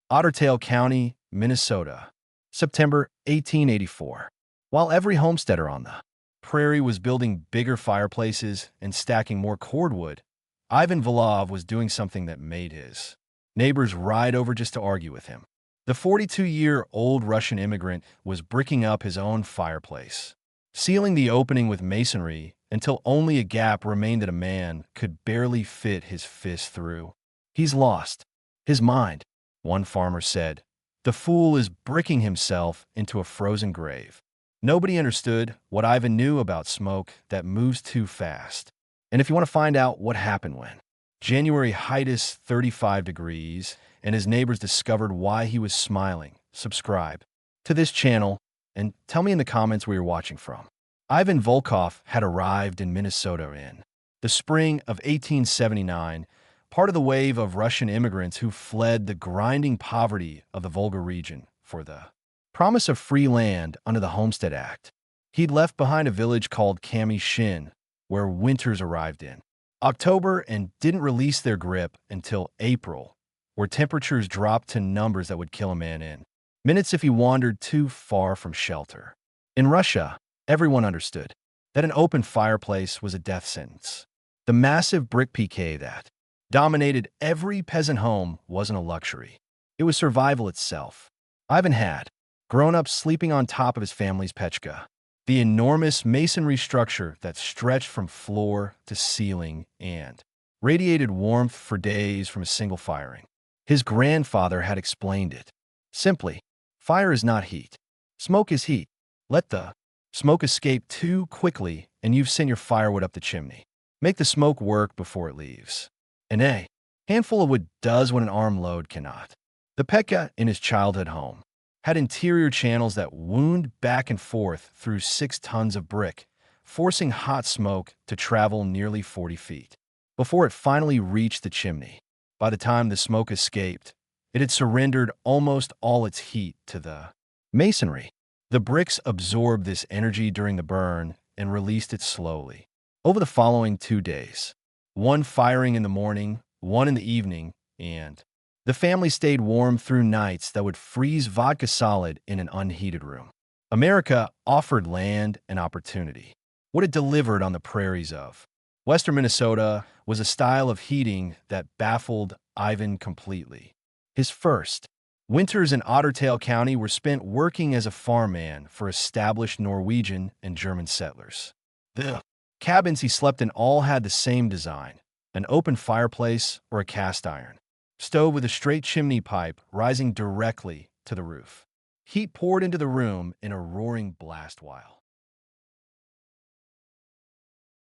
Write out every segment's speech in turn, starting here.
Ottertail County, Minnesota, September 1884. While every homesteader on the prairie was building bigger fireplaces and stacking more cordwood, Ivan Vilov was doing something that made his neighbors ride over just to argue with him. The 42-year-old Russian immigrant was bricking up his own fireplace, sealing the opening with masonry until only a gap remained that a man could barely fit his fist through. "He's lost his mind," one farmer said. "The fool is bricking himself into a frozen grave." Nobody understood what Ivan knew about smoke that moves too fast. And if you want to find out what happened when January hit 35 degrees and his neighbors discovered why he was smiling, subscribe to this channel and tell me in the comments where you're watching from. Ivan Volkov had arrived in Minnesota in the spring of 1879, part of the wave of Russian immigrants who fled the grinding poverty of the Volga region for the promise of free land under the Homestead Act. He'd left behind a village called Kamyshin, where winters arrived in October and didn't release their grip until April, where temperatures dropped to numbers that would kill a man in minutes if he wandered too far from shelter. In Russia, everyone understood that an open fireplace was a death sentence. The massive brick piquet that dominated every peasant home wasn't a luxury. It was survival itself. Ivan had grown up sleeping on top of his family's pechka, the enormous masonry structure that stretched from floor to ceiling and radiated warmth for days from a single firing. His grandfather had explained it simply: fire is not heat. Smoke is heat. Let the smoke escape too quickly and you've sent your firewood up the chimney. Make the smoke work before it leaves. And a handful of wood does what an armload cannot. The Pekka in his childhood home had interior channels that wound back and forth through 6 tons of brick, forcing hot smoke to travel nearly 40 feet before it finally reached the chimney. By the time the smoke escaped, it had surrendered almost all its heat to the masonry. The bricks absorbed this energy during the burn and released it slowly. Over the following 2 days, one firing in the morning, one in the evening, and the family stayed warm through nights that would freeze vodka solid in an unheated room. America offered land and opportunity. What it delivered on the prairies of western Minnesota was a style of heating that baffled Ivan completely. His first winters in Ottertail County were spent working as a farmman for established Norwegian and German settlers. The cabins he slept in all had the same design: an open fireplace or a cast iron stove with a straight chimney pipe rising directly to the roof. Heat poured into the room in a roaring blast while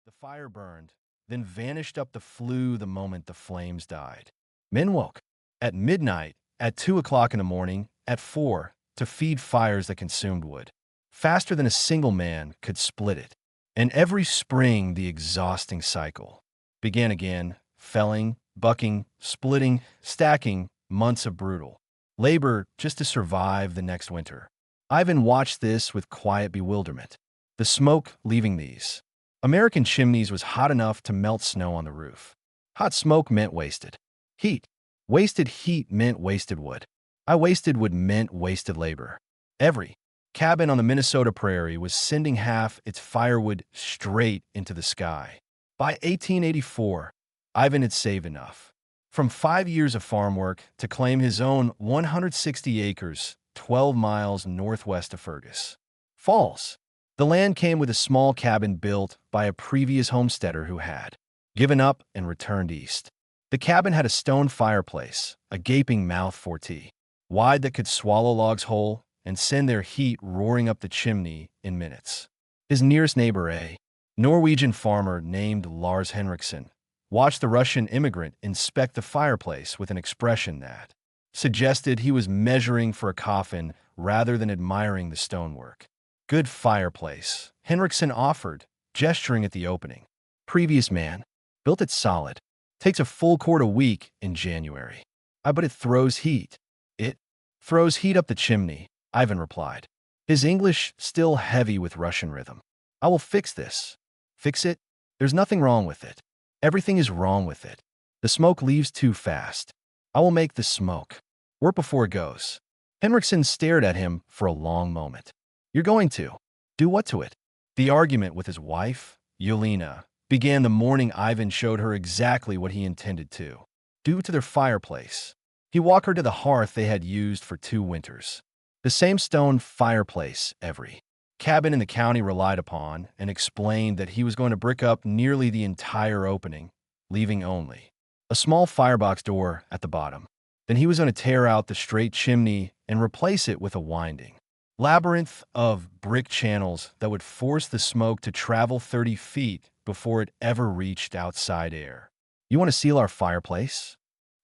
the fire burned, then vanished up the flue the moment the flames died. Men woke at midnight, at 2 o'clock in the morning, at 4, to feed fires that consumed wood faster than a single man could split it. And every spring the exhausting cycle began again: felling, bucking, splitting, stacking, months of brutal labor just to survive the next winter. Ivan watched this with quiet bewilderment. The smoke leaving these American chimneys was hot enough to melt snow on the roof. Hot smoke meant wasted heat. Wasted heat meant wasted wood. Wasted wood meant wasted labor. Every cabin on the Minnesota prairie was sending half its firewood straight into the sky. By 1884, Ivan had saved enough from 5 years of farm work to claim his own 160 acres, 12 miles northwest of Fergus Falls. The land came with a small cabin built by a previous homesteader who had given up and returned east. The cabin had a stone fireplace, a gaping mouth 40 wide that could swallow logs whole and send their heat roaring up the chimney in minutes. His nearest neighbor, a Norwegian farmer named Lars Henriksen, watched the Russian immigrant inspect the fireplace with an expression that suggested he was measuring for a coffin rather than admiring the stonework. "Good fireplace," Henriksen offered, gesturing at the opening. "Previous man built it solid. Takes a full quart a week in January. But it throws heat." "It throws heat up the chimney," Ivan replied, his English still heavy with Russian rhythm. "I will fix this." "Fix it? There's nothing wrong with it." "Everything is wrong with it. The smoke leaves too fast." "I will make the smoke Work before it goes. Henriksen stared at him for a long moment. You're going to? Do what to it? The argument with his wife, Yelena, began the morning Ivan showed her exactly what he intended to do to their fireplace. He walked her to the hearth they had used for 2 winters. The same stone fireplace every cabin in the county relied upon, and explained that he was going to brick up nearly the entire opening, leaving only a small firebox door at the bottom. Then he was going to tear out the straight chimney and replace it with a winding labyrinth of brick channels that would force the smoke to travel 30 feet before it ever reached outside air. You want to seal our fireplace?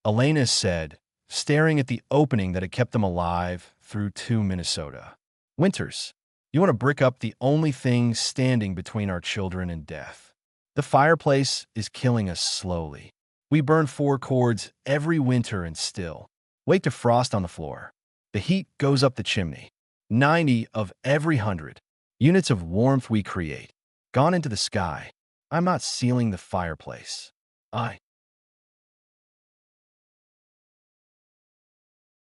Elena said, staring at the opening that had kept them alive through 2 Minnesota winters. You want to brick up the only thing standing between our children and death. The fireplace is killing us slowly. We burn 4 cords every winter and still wait to frost on the floor. The heat goes up the chimney. 90 of every 100 units of warmth we create gone into the sky. I'm not sealing the fireplace. I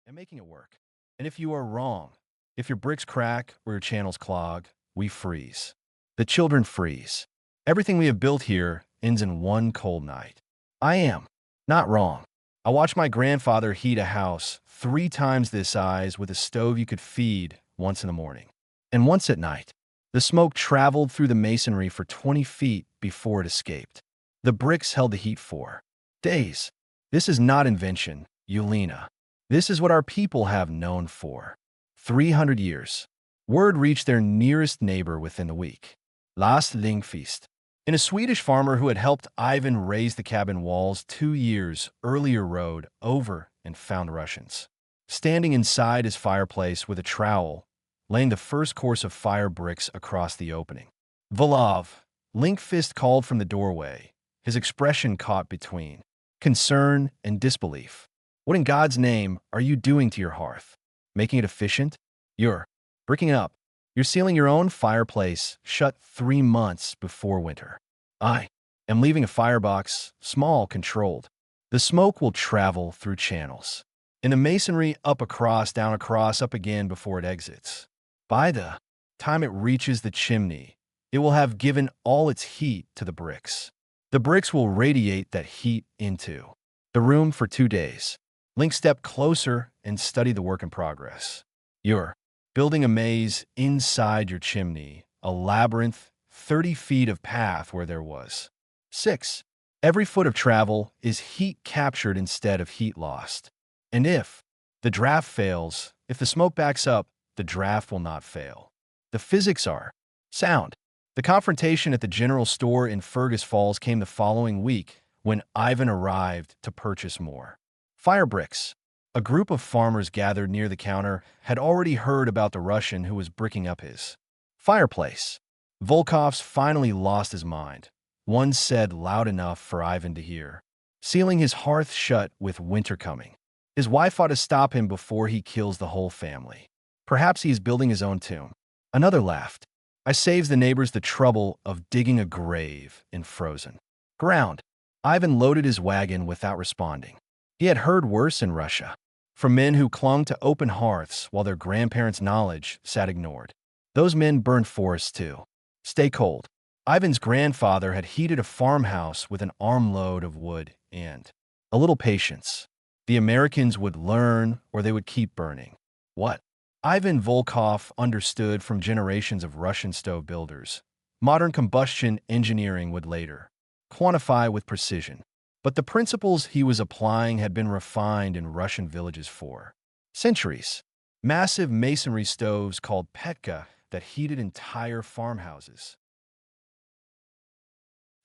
am making it work. And if you are wrong, if your bricks crack or your channels clog, we freeze. The children freeze. Everything we have built here ends in one cold night. I am not wrong. I watched my grandfather heat a house 3 times this size with a stove you could feed once in the morning and once at night. The smoke traveled through the masonry for 20 feet before it escaped. The bricks held the heat for days. This is not invention, Yelena. This is what our people have known for 300 years. Word reached their nearest neighbor within the week. Last Lingfeast. And a Swedish farmer who had helped Ivan raise the cabin walls 2 years earlier rode over and found Russians standing inside his fireplace with a trowel, laying the first course of fire bricks across the opening. Volov, Linkfist called from the doorway, his expression caught between concern and disbelief. What in God's name are you doing to your hearth? Making it efficient? You're bricking it up. You're sealing your own fireplace shut 3 months before winter. I am leaving a firebox, small, controlled. The smoke will travel through channels. In the masonry, up across, down across, up again before it exits. By the time it reaches the chimney, it will have given all its heat to the bricks. The bricks will radiate that heat into the room for 2 days. Link stepped closer and studied the work in progress. You're building a maze inside your chimney, a labyrinth, 30 feet of path where there was 6. Every foot of travel is heat captured instead of heat lost. And if the draft fails, if the smoke backs up, the draft will not fail. The physics are sound. The confrontation at the general store in Fergus Falls came the following week when Ivan arrived to purchase more fire bricks. A group of farmers gathered near the counter had already heard about the Russian who was bricking up his fireplace. Volkov's finally lost his mind. One said loud enough for Ivan to hear, sealing his hearth shut with winter coming. His wife ought to stop him before he kills the whole family. Perhaps he is building his own tomb. Another laughed. I saves the neighbors the trouble of digging a grave in frozen ground. Ivan loaded his wagon without responding. He had heard worse in Russia, from men who clung to open hearths while their grandparents' knowledge sat ignored. Those men burned forests too. Stay cold. Ivan's grandfather had heated a farmhouse with an armload of wood and a little patience. The Americans would learn or they would keep burning. What Ivan Volkov understood from generations of Russian stove builders, modern combustion engineering would later quantify with precision. But the principles he was applying had been refined in Russian villages for centuries. Massive masonry stoves called petka that heated entire farmhouses.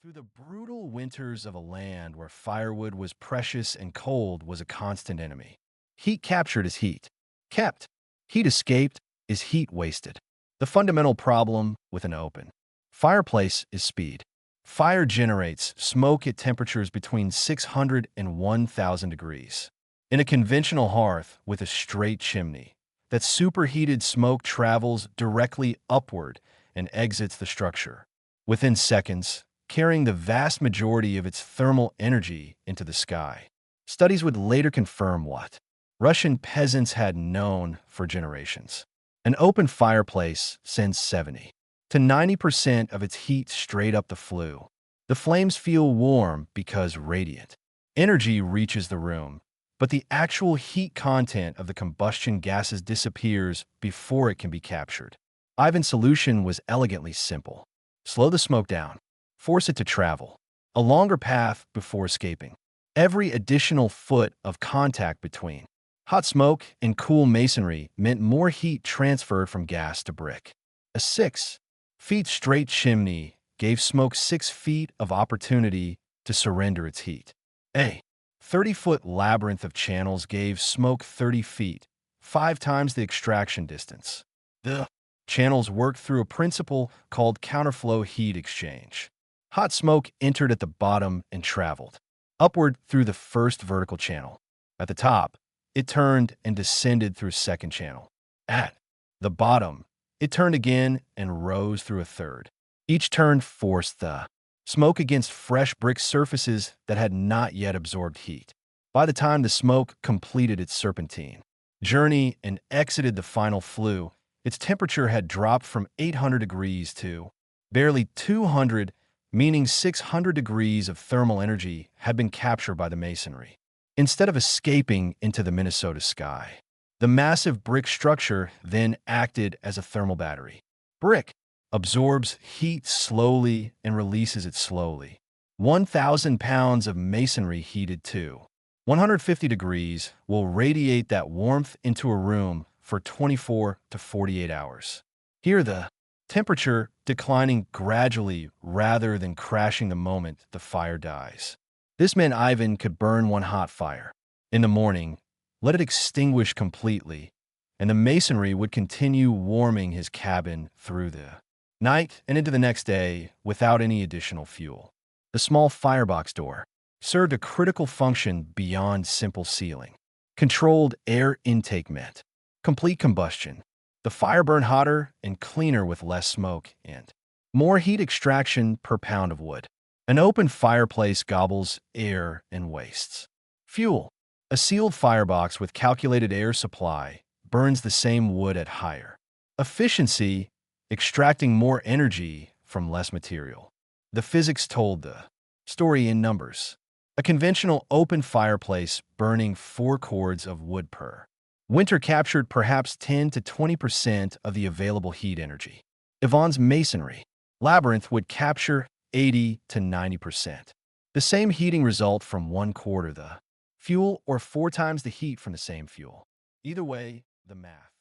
Through the brutal winters of a land where firewood was precious and cold was a constant enemy. Heat captured is heat kept. Heat escaped is heat wasted. The fundamental problem with an open fireplace is speed. Fire generates smoke at temperatures between 600 and 1,000 degrees. In a conventional hearth with a straight chimney, that superheated smoke travels directly upward and exits the structure within seconds, carrying the vast majority of its thermal energy into the sky. Studies would later confirm what Russian peasants had known for generations. An open fireplace sends 70 to 90% of its heat straight up the flue. The flames feel warm because radiant energy reaches the room, but the actual heat content of the combustion gases disappears before it can be captured. Ivan's solution was elegantly simple. Slow the smoke down. Force it to travel a longer path before escaping. Every additional foot of contact between hot smoke and cool masonry meant more heat transferred from gas to brick. A 6 feet straight chimney gave smoke 6 feet of opportunity to surrender its heat. A 30-foot labyrinth of channels gave smoke 30 feet, 5 times the extraction distance. The channels worked through a principle called counterflow heat exchange. Hot smoke entered at the bottom and traveled upward through the first vertical channel. At the top, it turned and descended through a second channel. At the bottom, it turned again and rose through a third. Each turn forced the smoke against fresh brick surfaces that had not yet absorbed heat. By the time the smoke completed its serpentine journey and exited the final flue, its temperature had dropped from 800 degrees to barely 200, meaning 600 degrees of thermal energy had been captured by the masonry. Instead of escaping into the Minnesota sky, the massive brick structure then acted as a thermal battery. Brick absorbs heat slowly and releases it slowly. 1,000 pounds of masonry heated to 150 degrees will radiate that warmth into a room for 24 to 48 hours. Here, the temperature declining gradually rather than crashing the moment the fire dies. This meant Ivan could burn one hot fire. In the morning, let it extinguish completely, and the masonry would continue warming his cabin through the night and into the next day without any additional fuel. The small firebox door served a critical function beyond simple sealing. Controlled air intake meant complete combustion. The fire burned hotter and cleaner with less smoke and more heat extraction per pound of wood. An open fireplace gobbles air and wastes fuel. A sealed firebox with calculated air supply burns the same wood at higher efficiency, extracting more energy from less material. The physics told the story in numbers. A conventional open fireplace burning 4 cords of wood per winter captured perhaps 10 to 20% of the available heat energy. Ivan's masonry labyrinth would capture 80 to 90%. The same heating result from 1/4 the fuel or 4 times the heat from the same fuel. Either way, the math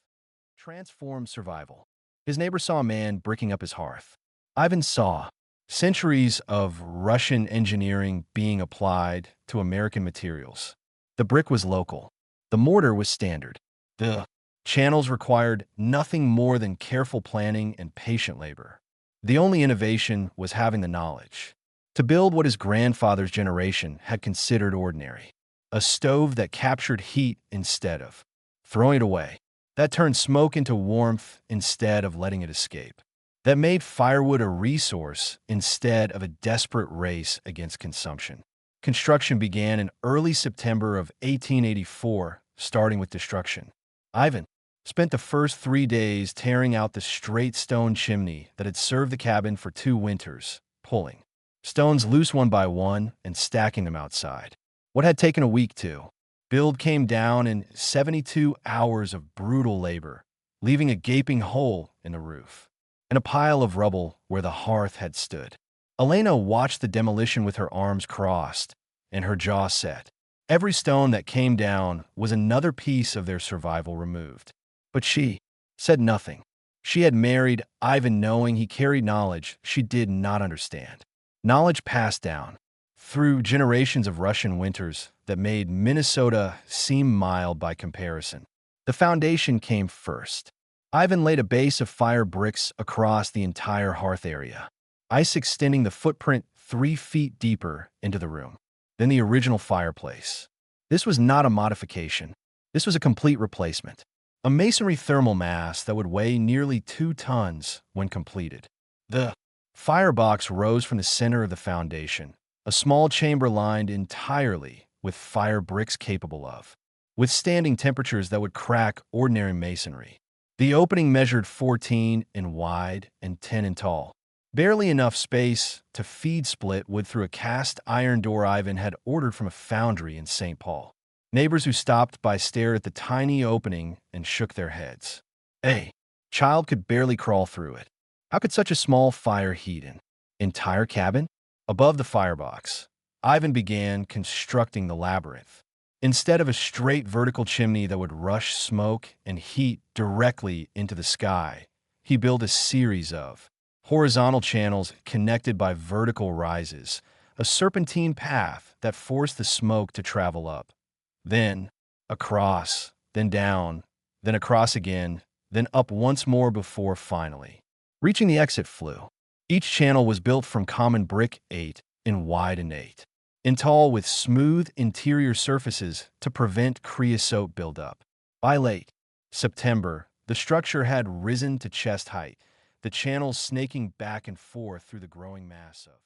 transformed survival. His neighbor saw a man bricking up his hearth. Ivan saw centuries of Russian engineering being applied to American materials. The brick was local. The mortar was standard. The channels required nothing more than careful planning and patient labor. The only innovation was having the knowledge to build what his grandfather's generation had considered ordinary. A stove that captured heat instead of throwing it away. That turned smoke into warmth instead of letting it escape. That made firewood a resource instead of a desperate race against consumption. Construction began in early September of 1884, starting with destruction. Ivan spent the first 3 days tearing out the straight stone chimney that had served the cabin for 2 winters, pulling stones loose one by one and stacking them outside. What had taken a week to build came down in 72 hours of brutal labor, leaving a gaping hole in the roof and a pile of rubble where the hearth had stood. Elena watched the demolition with her arms crossed and her jaw set. Every stone that came down was another piece of their survival removed. But she said nothing. She had married Ivan knowing he carried knowledge she did not understand. Knowledge passed down through generations of Russian winters that made Minnesota seem mild by comparison. The foundation came first. Ivan laid a base of fire bricks across the entire hearth area, ice extending the footprint 3 feet deeper into the room than the original fireplace. This was not a modification. This was a complete replacement. A masonry thermal mass that would weigh nearly 2 tons when completed. The firebox rose from the center of the foundation, a small chamber lined entirely with fire bricks capable of withstanding temperatures that would crack ordinary masonry. The opening measured 14 in wide and 10 in tall. Barely enough space to feed split wood through a cast iron door Ivan had ordered from a foundry in St. Paul. Neighbors who stopped by stared at the tiny opening and shook their heads. A child could barely crawl through it. How could such a small fire heat an entire cabin? Above the firebox, Ivan began constructing the labyrinth. Instead of a straight vertical chimney that would rush smoke and heat directly into the sky, he built a series of horizontal channels connected by vertical rises, a serpentine path that forced the smoke to travel up, then across, then down, then across again, then up once more before finally reaching the exit flue. Each channel was built from common brick 8 in wide and 8 in tall with smooth interior surfaces to prevent creosote buildup. By late September, the structure had risen to chest height, the channels snaking back and forth through the growing mass of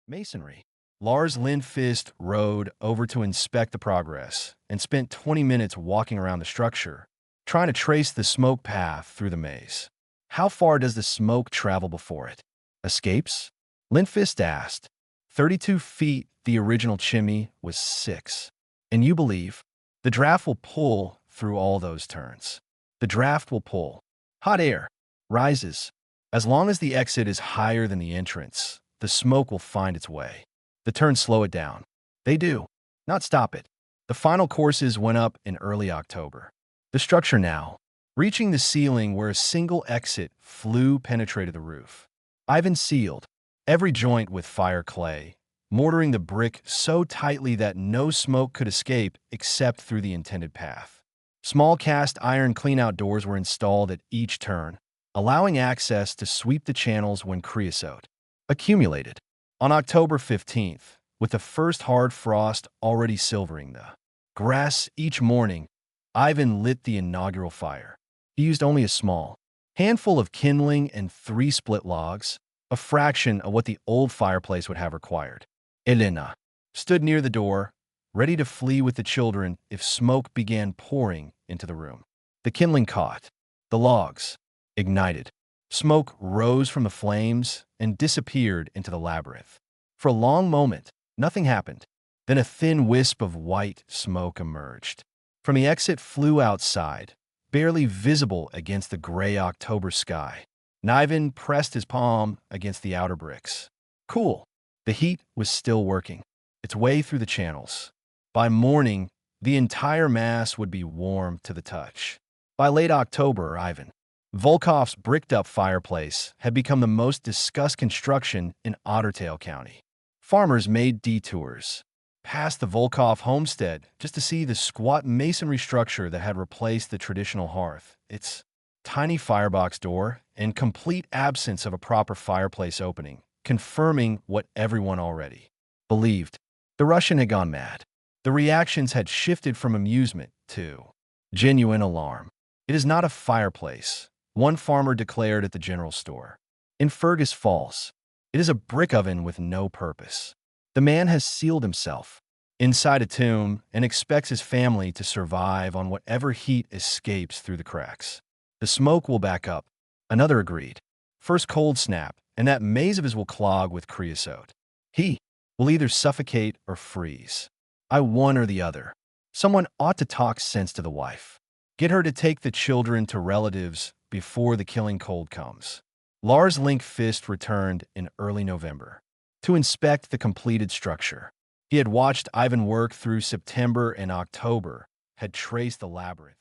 masonry. Lars Lindqvist rode over to inspect the progress and spent 20 minutes walking around the structure, trying to trace the smoke path through the maze. How far does the smoke travel before it escapes? Lindqvist asked. 32 feet. The original chimney was 6. And you believe the draft will pull through all those turns. The draft will pull. Hot air rises. As long as the exit is higher than the entrance, the smoke will find its way. The turns slow it down. They do, not stop it. The final courses went up in early October. The structure now, reaching the ceiling where a single exit flue penetrated the roof. Ivan sealed every joint with fire clay, mortaring the brick so tightly that no smoke could escape except through the intended path. Small cast iron cleanout doors were installed at each turn, allowing access to sweep the channels when creosote accumulated. On October 15th, with the first hard frost already silvering the grass each morning, Ivan lit the inaugural fire. He used only a small handful of kindling and 3 split logs, a fraction of what the old fireplace would have required. Elena stood near the door, ready to flee with the children if smoke began pouring into the room. The kindling caught. The logs ignited. Smoke rose from the flames and disappeared into the labyrinth. For a long moment, nothing happened. Then a thin wisp of white smoke emerged. From the exit flue outside, barely visible against the gray October sky. Ivan pressed his palm against the outer bricks. Cool. The heat was still working its way through the channels. By morning, the entire mass would be warm to the touch. By late October, Ivan Volkov's bricked-up fireplace had become the most discussed construction in Ottertail County. Farmers made detours past the Volkov homestead just to see the squat masonry structure that had replaced the traditional hearth, its tiny firebox door, and complete absence of a proper fireplace opening, confirming what everyone already believed. The Russian had gone mad. The reactions had shifted from amusement to genuine alarm. It is not a fireplace, one farmer declared at the general store in Fergus Falls. It is a brick oven with no purpose. The man has sealed himself inside a tomb and expects his family to survive on whatever heat escapes through the cracks. The smoke will back up. Another agreed. First cold snap, and that maze of his will clog with creosote. He will either suffocate or freeze. One or the other. Someone ought to talk sense to the wife. Get her to take the children to relatives before the killing cold comes. Lars Lindqvist returned in early November to inspect the completed structure. He had watched Ivan work through September and October, had traced the labyrinth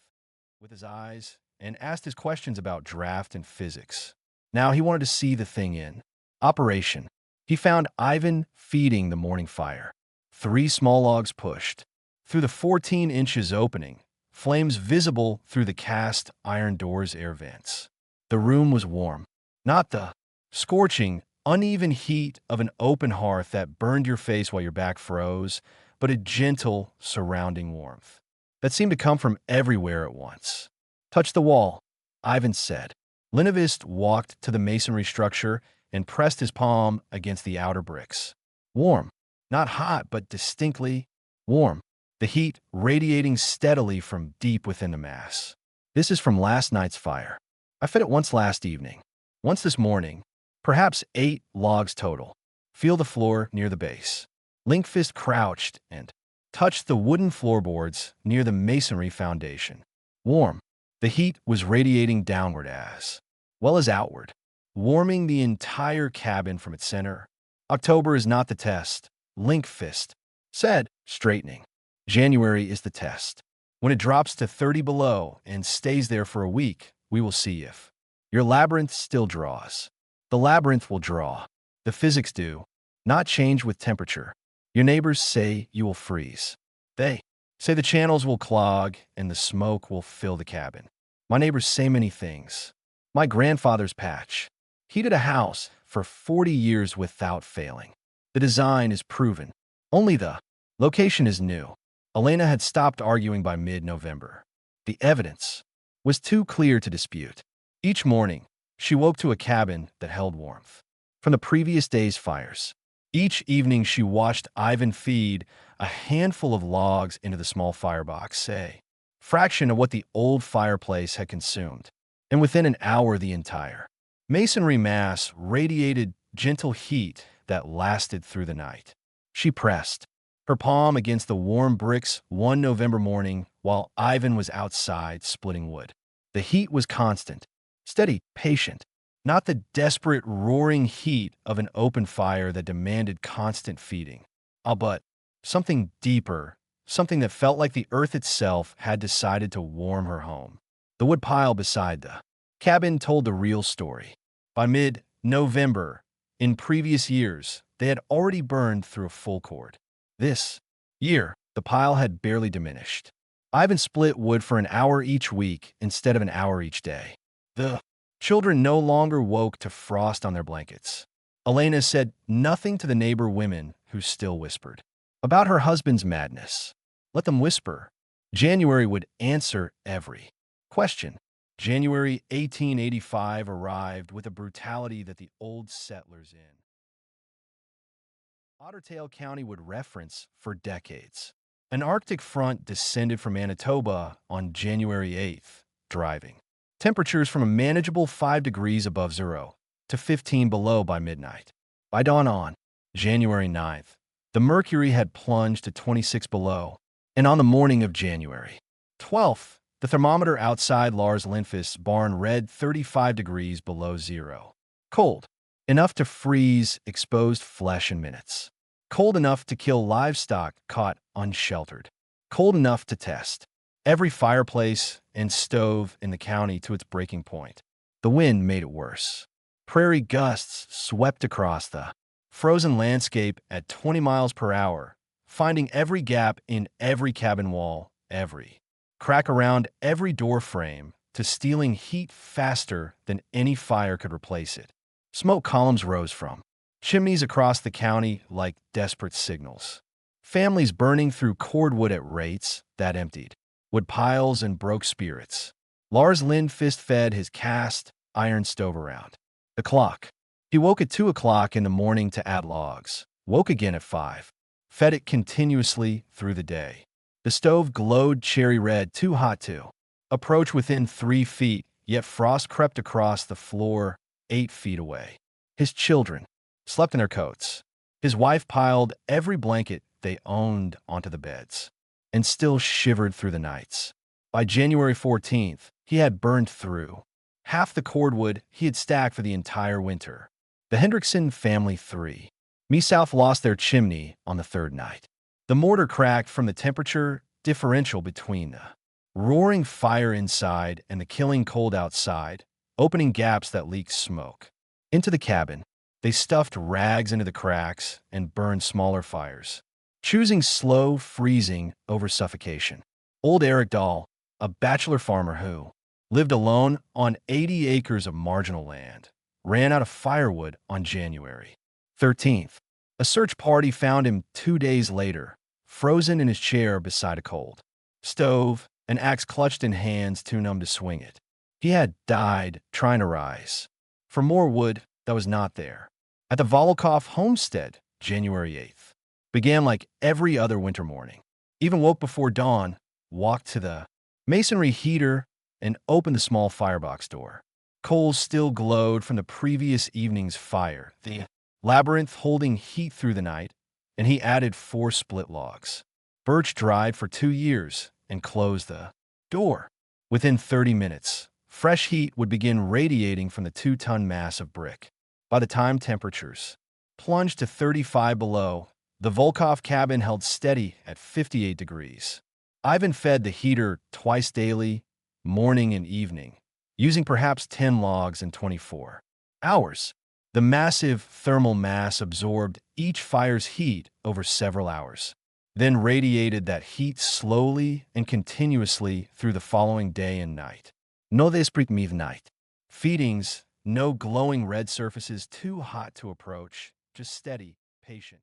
with his eyes, and asked his questions about draft and physics. Now he wanted to see the thing in operation. He found Ivan feeding the morning fire. 3 small logs pushed through the 14 inches opening, flames visible through the cast iron door's air vents. The room was warm, not the scorching, uneven heat of an open hearth that burned your face while your back froze, but a gentle, surrounding warmth that seemed to come from everywhere at once. Touch the wall, Ivan said. Lindqvist walked to the masonry structure and pressed his palm against the outer bricks. Warm. Not hot, but distinctly warm. the heat radiating steadily from deep within the mass. This is from last night's fire. I fed it once last evening, once this morning, perhaps 8 logs total. Feel the floor near the base. Linkfist crouched and touched the wooden floorboards near the masonry foundation. Warm. The heat was radiating downward as well as outward, warming the entire cabin from its center. October is not the test, Linkfist said, straightening. January is the test. When it drops to 30 below and stays there for a week, we will see if your labyrinth still draws. The labyrinth will draw. The physics do not change with temperature. Your neighbors say you will freeze. They say the channels will clog and the smoke will fill the cabin. My neighbors say many things. My grandfather's patch heated a house for 40 years without failing. The design is proven. Only the location is new. Elena had stopped arguing by mid-November. The evidence was too clear to dispute. Each morning, she woke to a cabin that held warmth from the previous day's fires. Each evening, she watched Ivan feed a handful of logs into the small firebox, a fraction of what the old fireplace had consumed. And within an hour, the entire masonry mass radiated gentle heat that lasted through the night. She pressed her palm against the warm bricks one November morning while Ivan was outside splitting wood. The heat was constant, steady, patient, not the desperate, roaring heat of an open fire that demanded constant feeding. But something deeper, something that felt like the earth itself had decided to warm her home. The wood pile beside the cabin told the real story. By mid-November, in previous years, they had already burned through a full cord. This year, the pile had barely diminished. Ivan split wood for an hour each week instead of an hour each day. The children no longer woke to frost on their blankets. Elena said nothing to the neighbor women who still whispered about her husband's madness. Let them whisper. January would answer every question. January 1885 arrived with a brutality that the old settlers in Ottertail County would reference for decades. An Arctic front descended from Manitoba on January 8th, driving temperatures from a manageable 5 degrees above zero to 15 below by midnight. By dawn on January 9th, the mercury had plunged to 26 below, and on the morning of January 12th, the thermometer outside Lars Lindqvist's barn read 35 degrees below zero. Cold enough to freeze exposed flesh in minutes. Cold enough to kill livestock caught unsheltered. Cold enough to test every fireplace and stove in the county to its breaking point. The wind made it worse. Prairie gusts swept across the frozen landscape at 20 miles per hour, finding every gap in every cabin wall, every crack around every door frame, to stealing heat faster than any fire could replace it. Smoke columns rose from chimneys across the county like desperate signals. Families burning through cordwood at rates that emptied wood piles and broke spirits. Lars Lindqvist fed his cast iron stove around the clock. He woke at 2 o'clock in the morning to add logs, woke again at 5, fed it continuously through the day. The stove glowed cherry red, too hot to approach within 3 feet, yet frost crept across the floor 8 feet away. His children slept in their coats. His wife piled every blanket they owned onto the beds and still shivered through the nights. By January 14th, he had burned through half the cordwood he had stacked for the entire winter. The Hendrickson family 3. Me-South lost their chimney on the 3rd night. The mortar cracked from the temperature differential between the roaring fire inside and the killing cold outside, opening gaps that leaked smoke into the cabin. They stuffed rags into the cracks and burned smaller fires, choosing slow freezing over suffocation. Old Eric Dahl, a bachelor farmer who lived alone on 80 acres of marginal land, ran out of firewood on January 13th. A search party found him 2 days later, frozen in his chair beside a cold stove, an axe clutched in hands too numb to swing it. He had died trying to rise for more wood that was not there. At the Volokov homestead, January 8th, began like every other winter morning. Even woke before dawn, walked to the masonry heater, and opened the small firebox door. Coals still glowed from the previous evening's fire, the labyrinth holding heat through the night, and he added 4 split logs. Birch dried for 2 years and closed the door. Within 30 minutes, fresh heat would begin radiating from the 2-ton mass of brick. By the time temperatures plunged to 35 below, the Volkov cabin held steady at 58 degrees. Ivan fed the heater twice daily, morning and evening, using perhaps 10 logs in 24 hours. The massive thermal mass absorbed each fire's heat over several hours, then radiated that heat slowly and continuously through the following day and night. No desprit midnight. Feedings, no glowing red surfaces too hot to approach, just steady, patient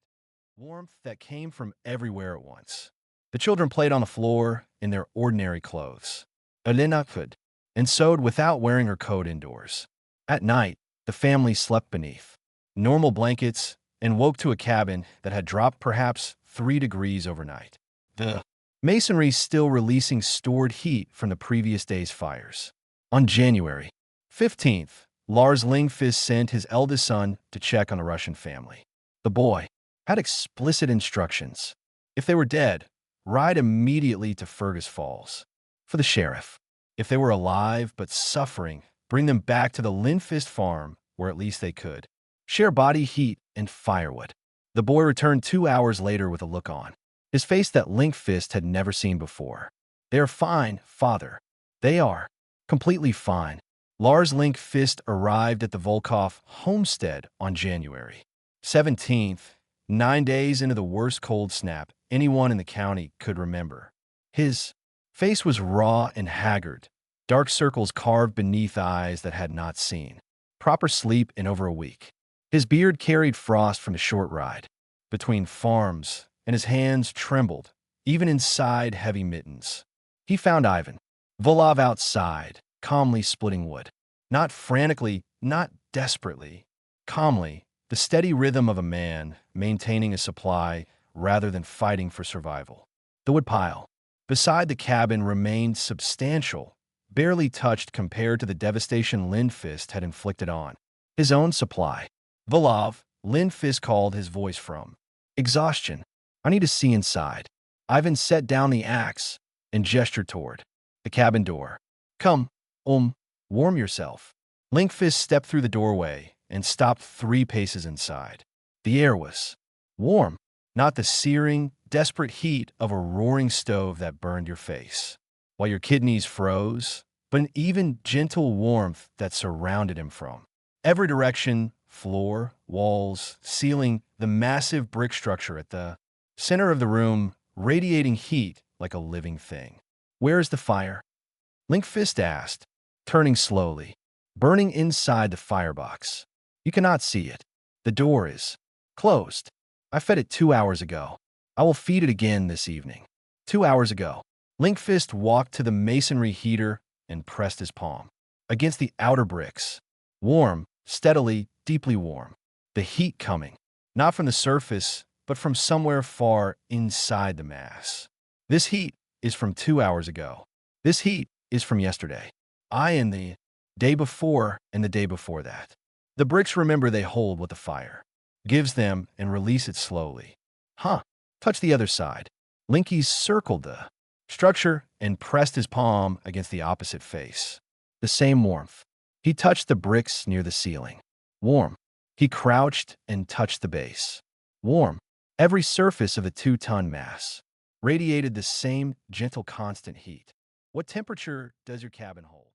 warmth that came from everywhere at once. The children played on the floor in their ordinary clothes. Elena could, and sewed without wearing her coat indoors. At night, the family slept beneath normal blankets and woke to a cabin that had dropped perhaps 3 degrees overnight. The masonry still releasing stored heat from the previous day's fires. On January 15th, Lars Lingfist sent his eldest son to check on the Russian family. The boy had explicit instructions. If they were dead, ride immediately to Fergus Falls. For the sheriff, if they were alive but suffering, bring them back to the Lindfist farm, where at least they could share body heat and firewood. The boy returned 2 hours later with a look on his face that Lindfist had never seen before. "They are fine, father. They are completely fine." Lars Lindfist arrived at the Volkov homestead on January 17th, 9 days into the worst cold snap anyone in the county could remember. His face was raw and haggard, dark circles carved beneath eyes that had not seen proper sleep in over a week. His beard carried frost from a short ride between farms, and his hands trembled, even inside heavy mittens. He found Ivan Volov outside, calmly splitting wood. Not frantically, not desperately. Calmly, the steady rhythm of a man maintaining a supply rather than fighting for survival. The woodpile beside the cabin remained substantial, barely touched compared to the devastation Lindfist had inflicted on his own supply. "Volov," Lindfist called, his voice from exhaustion. "I need to see inside." Ivan set down the axe and gestured toward the cabin door. "Come, warm yourself." Lindfist stepped through the doorway and stopped 3 paces inside. The air was warm, not the searing, desperate heat of a roaring stove that burned your face, while your kidneys froze, but an even gentle warmth that surrounded him from every direction: floor, walls, ceiling, the massive brick structure at the center of the room, radiating heat like a living thing. "Where is the fire?" Lindfist asked, turning slowly. "Burning inside the firebox. You cannot see it. The door is closed. I fed it 2 hours ago. I will feed it again this evening." 2 hours ago. Lindfist walked to the masonry heater and pressed his palm against the outer bricks. Warm, steadily, deeply warm. The heat coming, not from the surface, but from somewhere far inside the mass. This heat is from 2 hours ago. This heat is from yesterday. And the day before and the day before that. The bricks remember they hold what the fire gives them and release it slowly. Touch the other side. Linky circled the structure and pressed his palm against the opposite face. The same warmth. He touched the bricks near the ceiling. Warm. He crouched and touched the base. Warm. Every surface of the 2-ton mass radiated the same gentle, constant heat. "What temperature does your cabin hold?"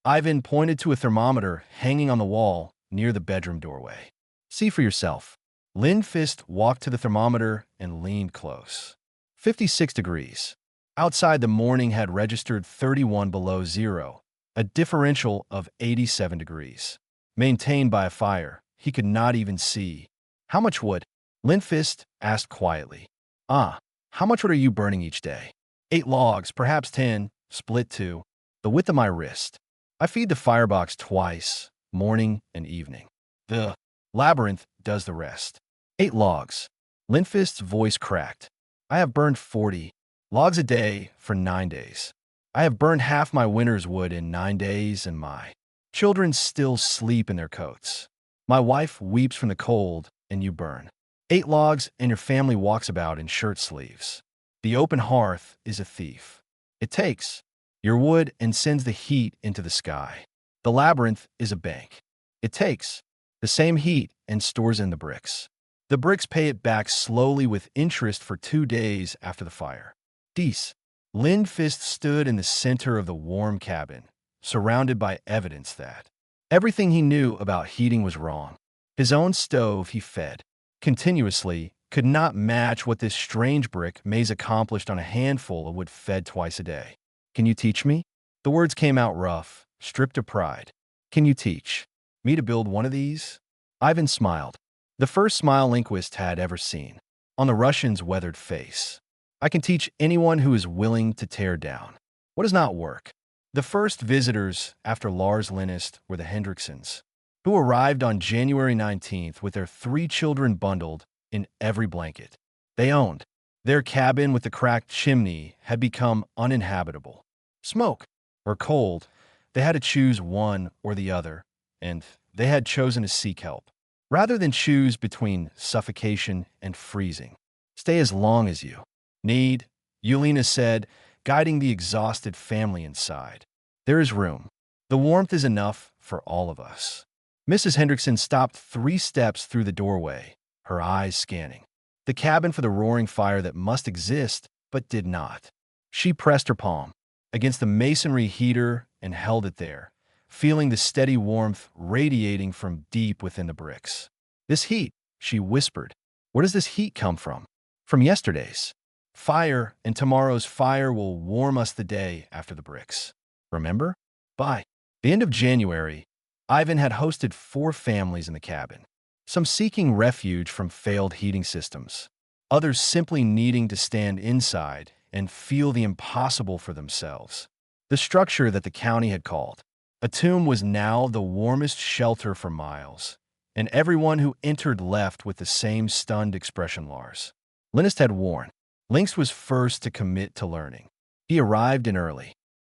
Ivan pointed to a thermometer hanging on the wall near the bedroom doorway. "See for yourself." Lindfist walked to the thermometer and leaned close. 56 degrees. Outside, the morning had registered 31 below zero, a differential of 87 degrees. Maintained by a fire he could not even see. "How much wood?" Lindfist asked quietly. How much wood are you burning each day?" 8 logs, perhaps 10, split 2, the width of my wrist. I feed the firebox twice, morning and evening. The labyrinth does the rest. 8 logs. Lindfist's voice cracked. "I have burned 40. Logs a day for 9 days. I have burned half my winter's wood in 9 days, and my children still sleep in their coats. My wife weeps from the cold, and you burn 8 logs, and your family walks about in shirt sleeves. The open hearth is a thief. It takes your wood and sends the heat into the sky. The labyrinth is a bank. It takes the same heat and stores in the bricks. The bricks pay it back slowly with interest for 2 days after the fire. Dies. Lindfist stood in the center of the warm cabin, surrounded by evidence that everything he knew about heating was wrong. His own stove he fed continuously could not match what this strange brick maze accomplished on a handful of wood fed twice a day. Can you teach me? The words came out rough, stripped of pride. Can you teach me to build one of these? Ivan smiled, the first smile Lindqvist had ever seen, on the Russian's weathered face. I can teach anyone who is willing to tear down what does not work. The first visitors after Lars Linnest were the Hendricksons, who arrived on January 19th with their 3 children bundled in every blanket they owned. Their cabin with the cracked chimney had become uninhabitable. Smoke or cold, they had to choose one or the other, and they had chosen to seek help, rather than choose between suffocation and freezing. Stay as long as you need, Yulina said, guiding the exhausted family inside. There is room. The warmth is enough for all of us. Mrs. Hendrickson stopped 3 steps through the doorway, her eyes scanning the cabin for the roaring fire that must exist but did not. She pressed her palm against the masonry heater and held it there, feeling the steady warmth radiating from deep within the bricks. This heat, she whispered. Where does this heat come from? From yesterday's fire, and tomorrow's fire will warm us the day after the bricks. Remember? By the end of January, Ivan had hosted 4 families in the cabin, some seeking refuge from failed heating systems, others simply needing to stand inside and feel the impossible for themselves. The structure that the county had called a tomb was now the warmest shelter for miles, and everyone who entered left with the same stunned expression Lars Linnest had worn. Lynx was first to commit to learning. He arrived in early,